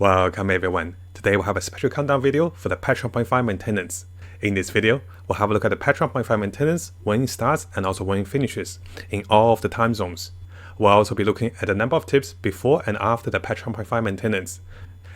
Welcome everyone. Today we'll have a special countdown video for the patch 1.5 maintenance. In this video, we'll have a look at the patch 1.5 maintenance, when it starts and also when it finishes, in all of the time zones. We'll also be looking at a number of tips before and after the patch 1.5 maintenance,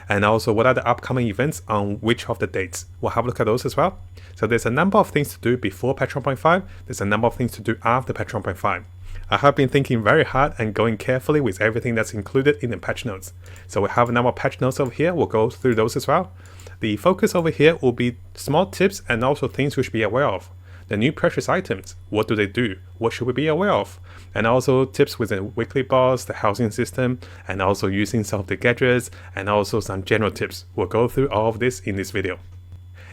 and also what are the upcoming events on which of the dates. We'll have a look at those as well. So there's a number of things to do before patch 1.5, there's a number of things to do after patch 1.5. I have been thinking very hard and going carefully with everything that's included in the patch notes. So we have a number of patch notes over here, we'll go through those as well. The focus over here will be small tips and also things we should be aware of. The new precious items, what do they do? What should we be aware of? And also tips with the weekly boss, the housing system, and also using some of the gadgets, and also some general tips. We'll go through all of this in this video.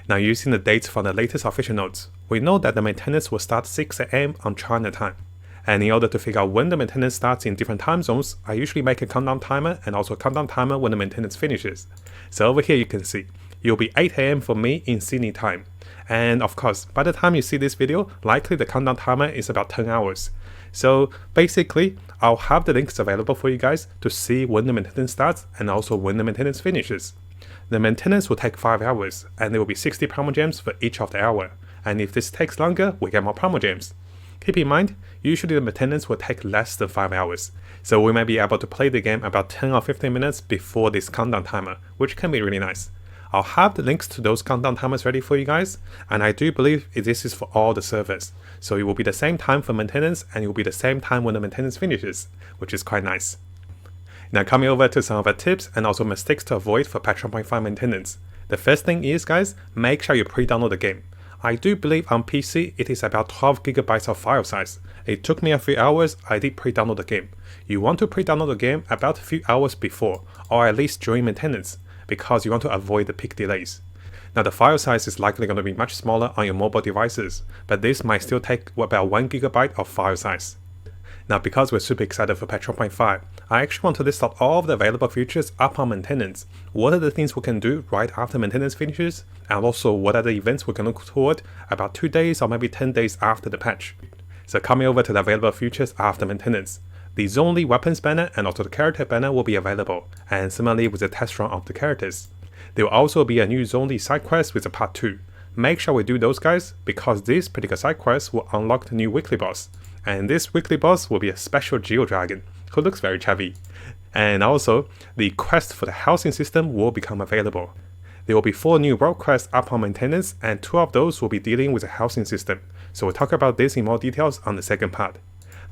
Now, using the dates from the latest official notes, we know that the maintenance will start 6 AM on China time. And in order to figure out when the maintenance starts in different time zones, I usually make a countdown timer and also a countdown timer when the maintenance finishes. So over here you can see, it'll be 8 AM for me in Sydney time. And of course, by the time you see this video, likely the countdown timer is about 10 hours. So basically, I'll have the links available for you guys to see when the maintenance starts and also when the maintenance finishes. The maintenance will take 5 hours, and there will be 60 Primogems for each of the hour. And if this takes longer, we get more Primogems. Keep in mind, usually the maintenance will take less than 5 hours, so we may be able to play the game about 10 or 15 minutes before this countdown timer, which can be really nice. I'll have the links to those countdown timers ready for you guys, and I do believe this is for all the servers, so it will be the same time for maintenance and it will be the same time when the maintenance finishes, which is quite nice. Now coming over to some of the tips and also mistakes to avoid for patch 1.5 maintenance. The first thing is, guys, make sure you pre-download the game. I do believe on PC it is about 12 GB of file size. It took me a few hours, I did pre-download the game. You want to pre-download the game about a few hours before, or at least during maintenance, because you want to avoid the peak delays. Now the file size is likely going to be much smaller on your mobile devices, but this might still take about 1 GB of file size. Now because we're super excited for patch 1.5, I actually want to list out all of the available features upon maintenance. What are the things we can do right after maintenance finishes, and also what are the events we can look toward about 2 days or maybe 10 days after the patch. So coming over to the available features after maintenance. The Zonely weapons banner and also the character banner will be available, and similarly with the test run of the characters. There will also be a new Zonely side quest with a part 2. Make sure we do those, guys, because this particular side quest will unlock the new weekly boss. And this weekly boss will be a special Geo Dragon, who looks very chubby. And also, the quest for the housing system will become available. There will be 4 new world quests upon maintenance, and 2 of those will be dealing with the housing system. So we'll talk about this in more details on the second part.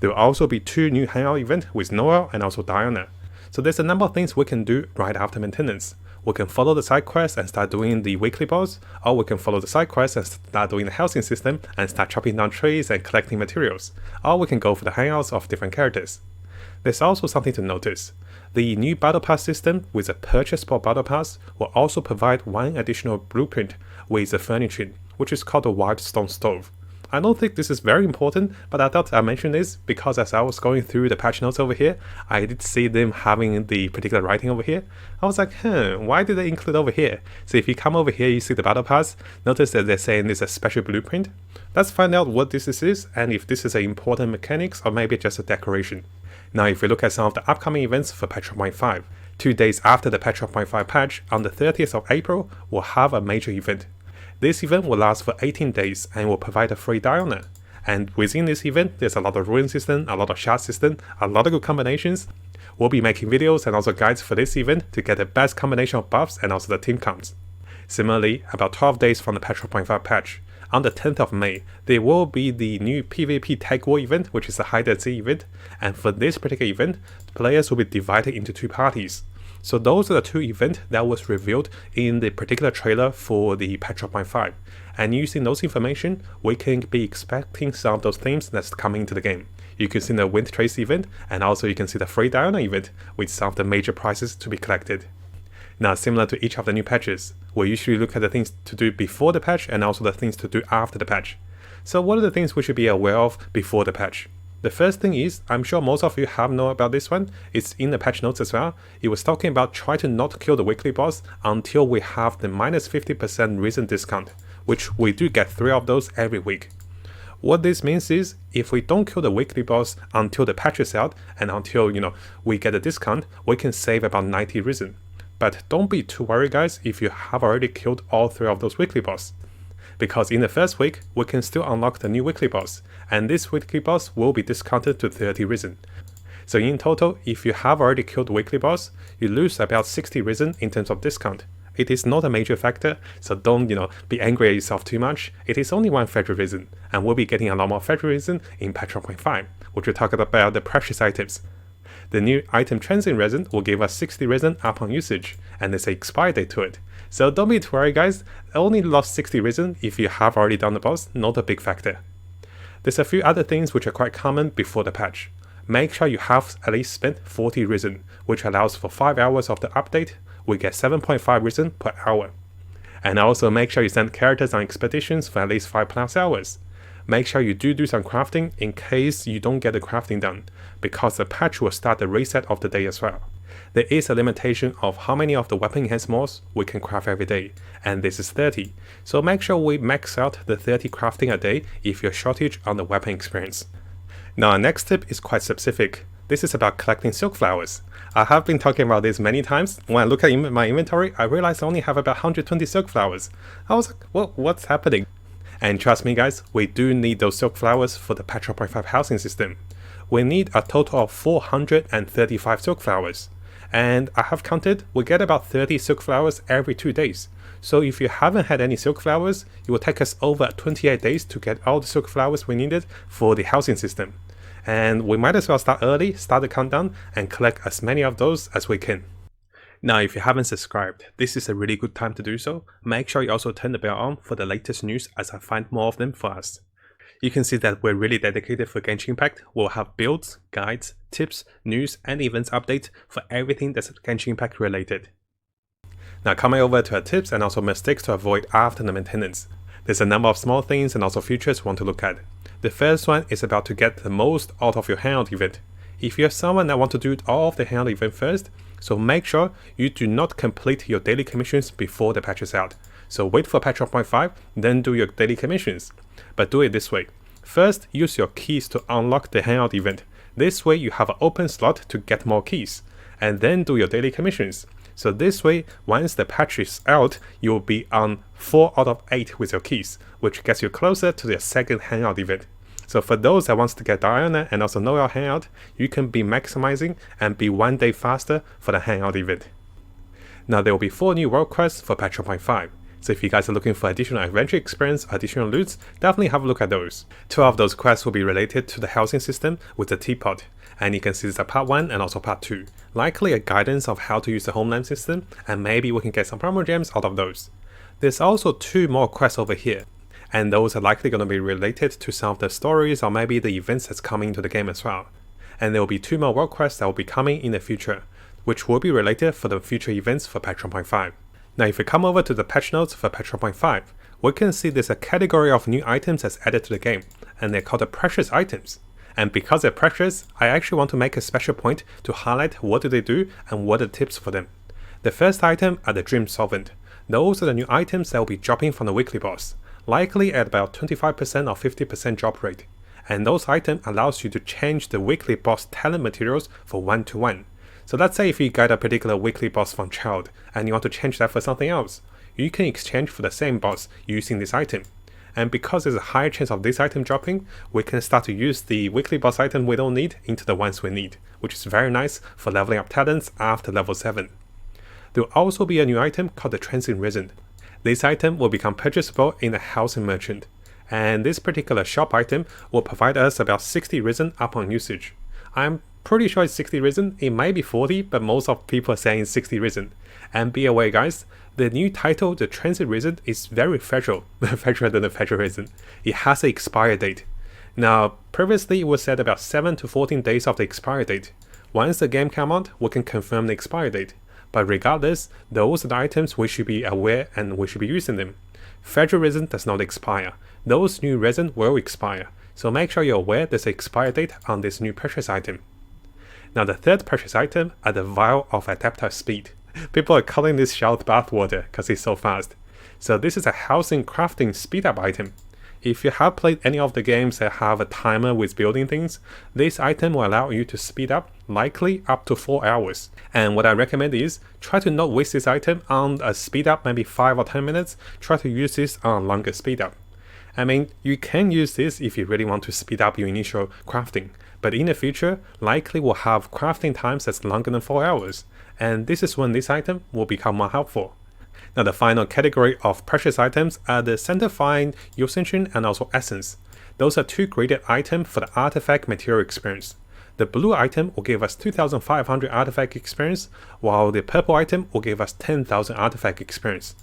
There will also be 2 new hangout events with Noel and also Diana. So there's a number of things we can do right after maintenance. We can follow the side quest and start doing the weekly boss, or we can follow the side quest and start doing the housing system and start chopping down trees and collecting materials, or we can go for the hangouts of different characters. There's also something to notice. The new battle pass system with a purchase for battle pass will also provide 1 additional blueprint with the furniture, which is called the white stone stove. I don't think this is very important, but I thought I mentioned this because as I was going through the patch notes over here, I did see them having the particular writing over here. I was like, why did they include over here? So if you come over here, you see the battle pass, notice that they're saying this is a special blueprint. Let's find out what this is and if this is an important mechanics or maybe just a decoration. Now if we look at some of the upcoming events for patch 1.5, 2 days after the patch 1.5 patch, on the 30th of April, we'll have a major event. This event will last for 18 days and will provide a free Diana. And within this event, there's a lot of ruin system, a lot of shard system, a lot of good combinations. We'll be making videos and also guides for this event to get the best combination of buffs and also the team counts. Similarly, about 12 days from the patch 1.5 patch, on the 10th of May, there will be the new PvP Tag War event, which is a hide and seek event. And for this particular event, players will be divided into 2 parties. So those are the 2 events that was revealed in the particular trailer for the patch 1.5. And using those information, we can be expecting some of those themes that's coming into the game. You can see the Wind Trace event, and also you can see the free Diana event with some of the major prizes to be collected. Now similar to each of the new patches, we usually look at the things to do before the patch and also the things to do after the patch. So what are the things we should be aware of before the patch? The first thing is, I'm sure most of you have known about this one, it's in the patch notes as well. It was talking about try to not kill the weekly boss until we have the minus 50% reason discount, which we do get 3 of those every week. What this means is, if we don't kill the weekly boss until the patch is out and until we get a discount, we can save about 90 reason. But don't be too worried guys if you have already killed all 3 of those weekly boss, because in the first week we can still unlock the new weekly boss, and this weekly boss will be discounted to 30 risen. So in total, if you have already killed the weekly boss, you lose about 60 risen in terms of discount. It is not a major factor, so don't be angry at yourself too much. It is only 1 federal risen, and we'll be getting a lot more federal risen in patch 1.5, which will talk about the precious items. The new item transient resin will give us 60 resin upon usage, and there's an expiry date to it. So don't be too worried guys, only lost 60 resin if you have already done the boss, not a big factor. There's a few other things which are quite common before the patch. Make sure you have at least spent 40 resin, which allows for 5 hours of the update, we get 7.5 resin per hour. And also make sure you send characters on expeditions for at least 5+ hours. Make sure you do some crafting in case you don't get the crafting done, because the patch will start the reset of the day as well. There is a limitation of how many of the weapon enhanced mods we can craft every day, and this is 30, so make sure we max out the 30 crafting a day if you're shortage on the weapon experience. Now our next tip is quite specific. This is about collecting silk flowers. I have been talking about this many times. When I look at my inventory, I realized I only have about 120 silk flowers. I was like, well, what's happening? And trust me guys, we do need those silk flowers for the patch 1.5 housing system. We need a total of 435 silk flowers. And I have counted, we get about 30 silk flowers every 2 days. So if you haven't had any silk flowers, it will take us over 28 days to get all the silk flowers we needed for the housing system. And we might as well start early, start the countdown, and collect as many of those as we can. Now if you haven't subscribed, this is a really good time to do so. Make sure you also turn the bell on for the latest news as I find more of them for us. You can see that we're really dedicated for Genshin Impact. We'll have builds, guides, tips, news, and events updates for everything that's Genshin Impact related. Now coming over to our tips and also mistakes to avoid after the maintenance. There's a number of small things and also features we want to look at. The first one is about to get the most out of your hangout event. If you're someone that want to do all of the hangout event first, so make sure you do not complete your daily commissions before the patch is out. So wait for patch 1.5, then do your daily commissions. But do it this way. First, use your keys to unlock the hangout event. This way you have an open slot to get more keys. And then do your daily commissions. So this way, once the patch is out, you'll be on 4 out of 8 with your keys, which gets you closer to the second hangout event. So for those that wants to get Diana and also know your hangout, you can be maximizing and be 1 day faster for the hangout event. Now there will be 4 new world quests for patch 1.5. So if you guys are looking for additional adventure experience, additional loots, definitely have a look at those. 2 of those quests will be related to the housing system with the teapot. And you can see this is part 1 and also part 2. Likely a guidance of how to use the homeland system, and maybe we can get some Primogems out of those. There's also 2 more quests over here. And those are likely going to be related to some of the stories or maybe the events that's coming into the game as well. And there will be 2 more world quests that will be coming in the future, which will be related for the future events for patch 1.5. Now if we come over to the patch notes for patch 1.5, we can see there's a category of new items that's added to the game, and they're called the precious items. And because they're precious, I actually want to make a special point to highlight what do they do and what are the tips for them. The first item are the Dream Solvent. Those are the new items that will be dropping from the weekly boss, likely at about 25% or 50% drop rate. And those items allows you to change the weekly boss talent materials for 1-to-1. So let's say if you get a particular weekly boss from Child and you want to change that for something else, you can exchange for the same boss using this item. And because there's a higher chance of this item dropping, we can start to use the weekly boss item we don't need into the ones we need, which is very nice for leveling up talents after level 7. There will also be a new item called the Transient Resin. This item will become purchasable in the housing merchant, and this particular shop item will provide us about 60 resin upon usage. I'm pretty sure it's 60 resin, it might be 40, but most of people are saying 60 resin. And be aware guys, the new title, the Transit Resin, is very fragile, fragile than the Federal Resin. It has an expiry date. Now, previously it was said about 7 to 14 days of the expiry date. Once the game comes out, we can confirm the expiry date. But regardless, those are the items we should be aware and we should be using them. Federal Resin does not expire. Those new resin will expire. So make sure you're aware there's an expiry date on this new purchase item. Now the third purchase item are the Vial of Adaptive Speed. People are calling this Shout Bathwater because it's so fast. So this is a housing crafting speed up item. If you have played any of the games that have a timer with building things, this item will allow you to speed up likely up to 4 hours. And what I recommend is try to not waste this item on a speed up maybe 5 or 10 minutes, try to use this on a longer speed up. I mean, you can use this if you really want to speed up your initial crafting, but in the future, likely will have crafting times that's longer than 4 hours, and this is when this item will become more helpful. Now the final category of precious items are the Centerfine, Genshin, and also Essence. Those are 2 graded items for the artifact material experience. The blue item will give us 2500 artifact experience, while the purple item will give us 10,000 artifact experience.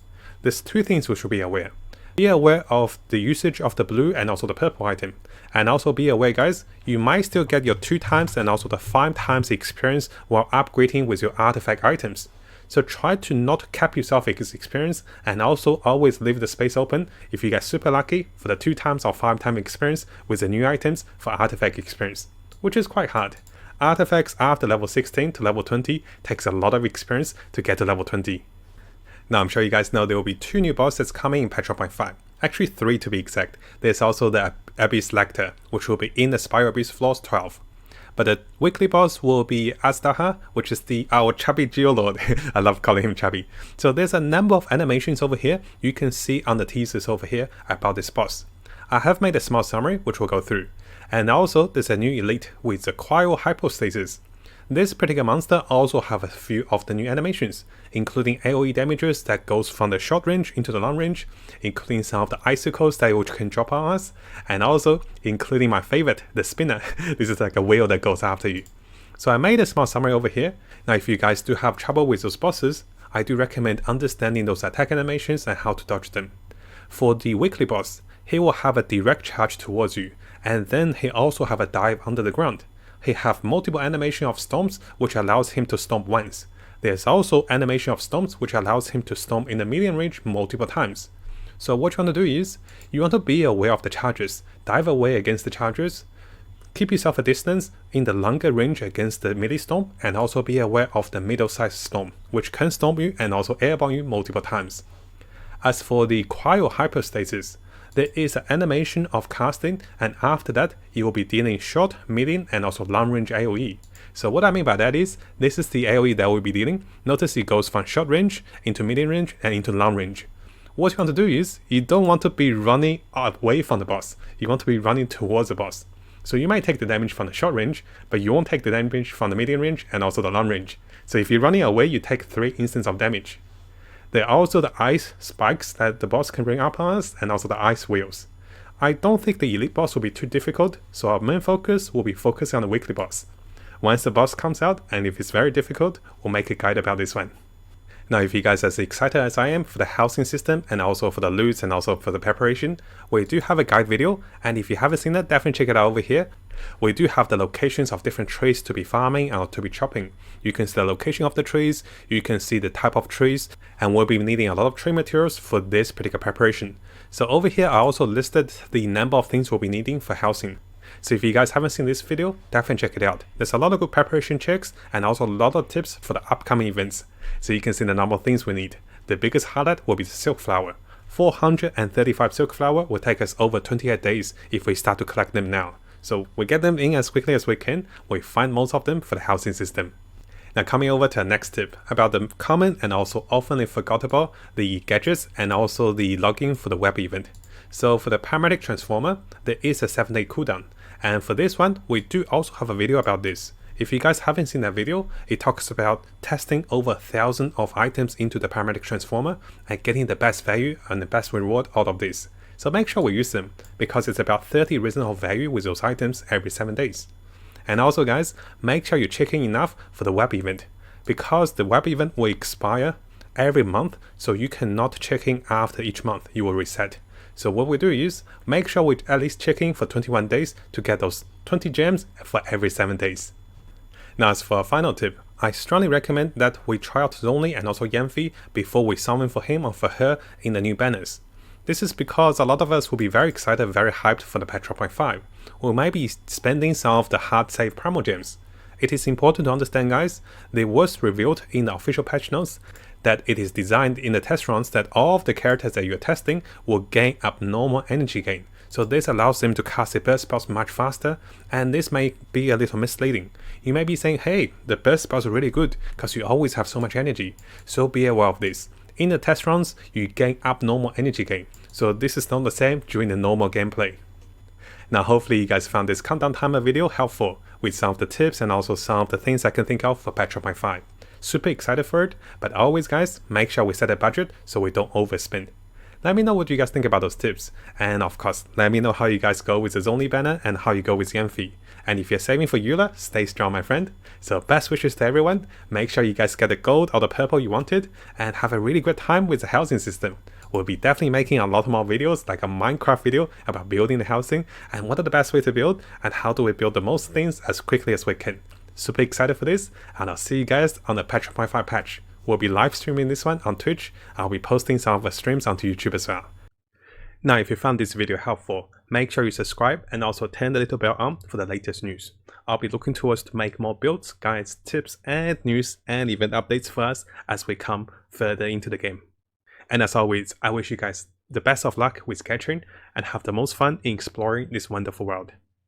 There's 2 things we should be aware. Be aware of the usage of the blue and also the purple item. And also be aware guys, you might still get your 2 times and also the 5 times experience while upgrading with your artifact items. So try to not cap yourself with experience, and also always leave the space open if you get super lucky for the 2 times or 5 times experience with the new items for artifact experience, which is quite hard. Artifacts after level 16 to level 20 takes a lot of experience to get to level 20. Now I'm sure you guys know there will be 2 new bosses coming in patch 1.5. Actually 3 to be exact. There's also the Abyss Lecter, which will be in the Spiral Abyss Floors 12. But the weekly boss will be Azdaha, which is our chubby geolord. I love calling him chubby. So there's a number of animations over here you can see on the teasers over here about this boss. I have made a small summary which we'll go through. And also there's a new elite with the Cryo Hypostasis. This particular monster also have a few of the new animations, including AoE damages that goes from the short range into the long range, including some of the icicles that you can drop on us, and also including my favorite, the spinner. This is like a whale that goes after you. So I made a small summary over here. Now if you guys do have trouble with those bosses, I do recommend understanding those attack animations and how to dodge them. For the weekly boss, he will have a direct charge towards you, and then he also have a dive under the ground. He have multiple animation of storms which allows him to stomp once. There's also animation of storms which allows him to stomp in the medium range multiple times. So what you want to do is, you want to be aware of the charges, dive away against the charges, keep yourself a distance in the longer range against the melee storm, and also be aware of the middle-sized storm, which can stomp you and also airborne you multiple times. As for the Cryo Hypostasis, there is an animation of casting, and after that you will be dealing short, medium and also long range AoE. So what I mean by that is, this is the AoE that we'll be dealing. Notice it goes from short range into medium range and into long range. What you want to do is, you don't want to be running away from the boss, you want to be running towards the boss. So you might take the damage from the short range, but you won't take the damage from the medium range and also the long range. So if you're running away, you take 3 instances of damage. There are also the ice spikes that the boss can bring up on us, and also the ice wheels. I don't think the elite boss will be too difficult, so our main focus will be focusing on the weekly boss. Once the boss comes out, and if it's very difficult, we'll make a guide about this one. Now if you guys are as excited as I am for the housing system, and also for the loots, and also for the preparation, we do have a guide video, and if you haven't seen that, definitely check it out over here. We do have the locations of different trees to be farming and to be chopping. You can see the location of the trees, you can see the type of trees, and we'll be needing a lot of tree materials for this particular preparation. So over here I also listed the number of things we'll be needing for housing. So if you guys haven't seen this video, definitely check it out. There's a lot of good preparation checks and also a lot of tips for the upcoming events. So you can see the number of things we need. The biggest highlight will be the silk flower. 435 silk flower will take us over 28 days if we start to collect them now. So we get them in as quickly as we can, we find most of them for the housing system. Now coming over to the next tip, about the common and also often forgot about the gadgets and also the login for the web event. So for the paramedic transformer, there is a 7-day cooldown, and for this one, we do also have a video about this. If you guys haven't seen that video, it talks about testing over 1,000 of items into the paramedic transformer and getting the best value and the best reward out of this. So make sure we use them, because it's about 30 reasonable value with those items every 7 days. And also guys, make sure you're checking enough for the web event, because the web event will expire every month, so you cannot check in after each month, you will reset. So what we do is, make sure we're at least checking for 21 days to get those 20 gems for every 7 days. Now as for a final tip, I strongly recommend that we try out Zonli and also Yanfi before we summon for him or for her in the new banners. This is because a lot of us will be very excited, very hyped for the patch 1.5. We might be spending some of the hard save Primogems. It is important to understand guys, it was revealed in the official patch notes that it is designed in the test runs that all of the characters that you're testing will gain abnormal energy gain. So this allows them to cast their burst spells much faster, and this may be a little misleading. You may be saying, hey, the burst spells are really good because you always have so much energy, so be aware of this. In the test runs, you gain abnormal energy gain, so this is not the same during the normal gameplay. Now hopefully you guys found this countdown timer video helpful with some of the tips and also some of the things I can think of for patch 1.5. Super excited for it, but always guys, make sure we set a budget so we don't overspend. Let me know what you guys think about those tips, and of course, let me know how you guys go with the Zonly banner and how you go with Yanfei. And if you're saving for Eula, stay strong my friend. So best wishes to everyone, make sure you guys get the gold or the purple you wanted, and have a really good time with the housing system. We'll be definitely making a lot more videos like a Minecraft video about building the housing and what are the best way to build and how do we build the most things as quickly as we can. Super excited for this, and I'll see you guys on the patch 1.5 patch. We'll be live streaming this one on Twitch. I'll be posting some of the streams onto YouTube as well. Now if you found this video helpful, make sure you subscribe and also turn the little bell on for the latest news. I'll be looking towards to make more builds, guides, tips and news and event updates for us as we come further into the game. And as always, I wish you guys the best of luck with Genshin and have the most fun in exploring this wonderful world.